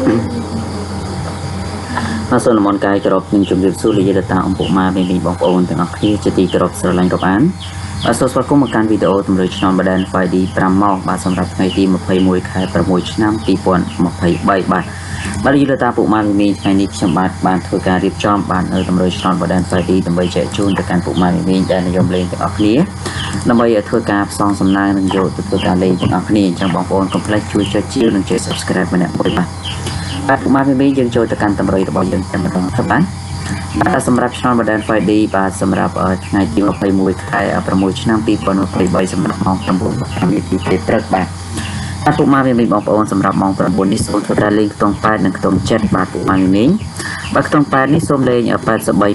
សូមនមស្ការគោរពនិងជម្រាបសួរលោកយាយតាអង្គពុកម៉ែបងប្អូនទាំងអស់គ្នាជាទីគោរពស្រឡាញ់រាប់អានសូមស្វាគមន៍មកកាន់វីដេអូទម្រើឆ្លងបដែន 5D 5ម៉ោងបាទសម្រាប់ថ្ងៃទី21ខែ6ឆ្នាំ2023បាទលោកយាយតាពុកម៉ែថ្ងៃនេះខ្ញុំបានធ្វើការរៀបចំបាននៅទម្រើឆ្លងបដែន 5D ដើម្បីចែកជូនទៅកាន់ពុកម៉ែដែលនិយមលេងទាំងអស់គ្នាដើម្បីឲ្យធ្វើការផ្សងសំណាងនិងយកទៅធ្វើការលេងទាំងអស់គ្នាអញ្ចឹងបងប្អូនកុំភ្លេចជួយចុចជាវនិងចុច Subscribe ម្នាក់មួយបាទពុកម៉ែយើងចូលទៅកាន់តម្រុយរបស់យើងតែម្ដងទៅបាទសម្រាប់ឆ្លងបដែន 5D បាទសម្រាប់ថ្ងៃទី21ខែ6ឆ្នាំ2023សម្រាប់ម៉ោង9:05នាទីពេលព្រឹកបាទពុកម៉ែបងប្អូនសម្រាប់ម៉ោង9នេះសូមធ្វើការលេងខ្ទង់8និងខ្ទង់7បាទពុកម៉ែបាទខ្ទង់8នេះសូមលេង83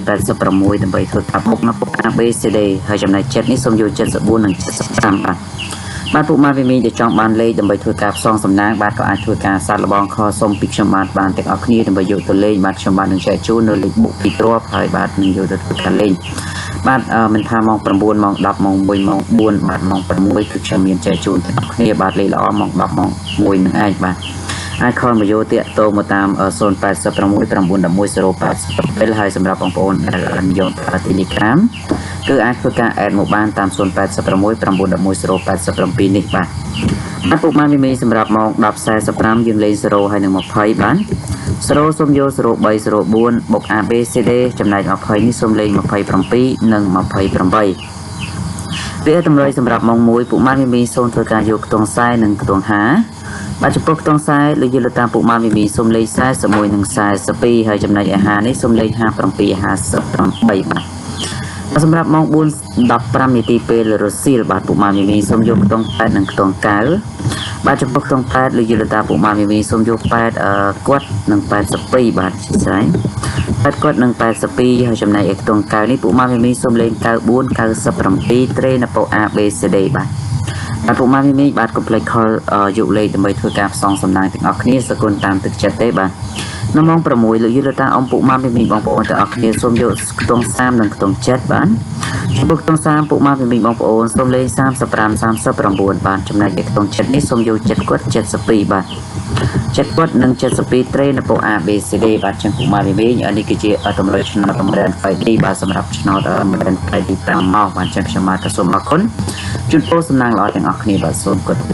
86ដើម្បីធ្វើការពុកនៅពុក ABCD ហើយចំណែក7នេះសូមយក74និង75បាទពុកម៉ែដែលចង់បានលេខដើម្បីធ្វើការផ្សងសំណាងបាទក៏អាចធ្វើការសាកល្បងខសុំពីខ្ញុំបានទាំងអស់គ្នាដើម្បីយកទៅលេងបាទខ្ញុំបាននឹងចែកជូននៅលេខបុក2គ្រាប់ហើយបាទនឹងយកទៅធ្វើការលេងបាទមិនថាម៉ោង9ម៉ោង10ម៉ោង1ម៉ោង4បាទម៉ោង6គឺខ្ញុំមានចែកជូនទាំងអស់គ្នាបាទលេខល្អម៉ោង10ម៉ោង1នឹងឯងបាទអាចខលមកយកតាកតោមកតាម086 911 087ហើយសម្រាប់បងប្អូនដែលនិយមប្រើ Telegram គឺអាចធ្វើការ add មកបានតាម086 911 087នេះបាទពុកម៉ែសម្រាប់ម៉ោង 10:45 យើងលេង0ហើយនឹង20បាទ0សូមយក03 04បុក ABCD ចំណែក20នេះសូមលេង27និង28វាតម្រុយសម្រាប់ម៉ោង1ពុកម៉ែសូមធ្វើការយកខ្ទង់40និងខ្ទង់50បាទចំពោះខ្ទង់40លោកយាយលោកតាពុកម៉ែសូមលេខ41និង42ហើយចំណែក50នេះសូមលេខ57 58បាទសម្រាប់ម៉ោង4:15នាទីពេលរសៀលបាទពុកម៉ែសូមយកខ្ទង់8និងខ្ទង់9បាទចំពោះខ្ទង់8លោកយាយលោកតាពុកម៉ែសូមយក8គាត់និង82បាទស្រ័យ8គាត់និង82ហើយចំណែកឯខ្ទង់9នេះពុកម៉ែសូមលេខ94 97ត្រេនៅពោ ABCD បាទពុកម៉ែបាទកុំភ្លេចខលយកលេខដើម្បីធ្វើការផ្សងសំណាងទាំងអស់គ្នាសកលតាមទឹកចិត្តទេបាទនៅម៉ោង6លោកយាយលោកតាអ៊ំពុកម៉ែបងប្អូនទាំងអស់គ្នាសូមយកខ្ទង់30និងខ្ទង់7បាទចំពោះខ្ទង់30ពុកម៉ែបងប្អូនសូមលេខ35 39បាទចំណែកឯខ្ទង់7នេះសូមយក7គាត់72បាទ7គាត់និង72ត្រេនៅពោ ABCD បាទចឹងពុកម៉ែនេះគឺជាតម្រុយឆ្នោតតម្រែន 5D បាទសម្រាប់ឆ្នោតតម្រែន 5D 5ម៉ោងបាទចឹងខ្ញុំបាទសូមអរគុណជូនពរសំណាងល្អទាំងអស់គ្នាបាទសូមគោរព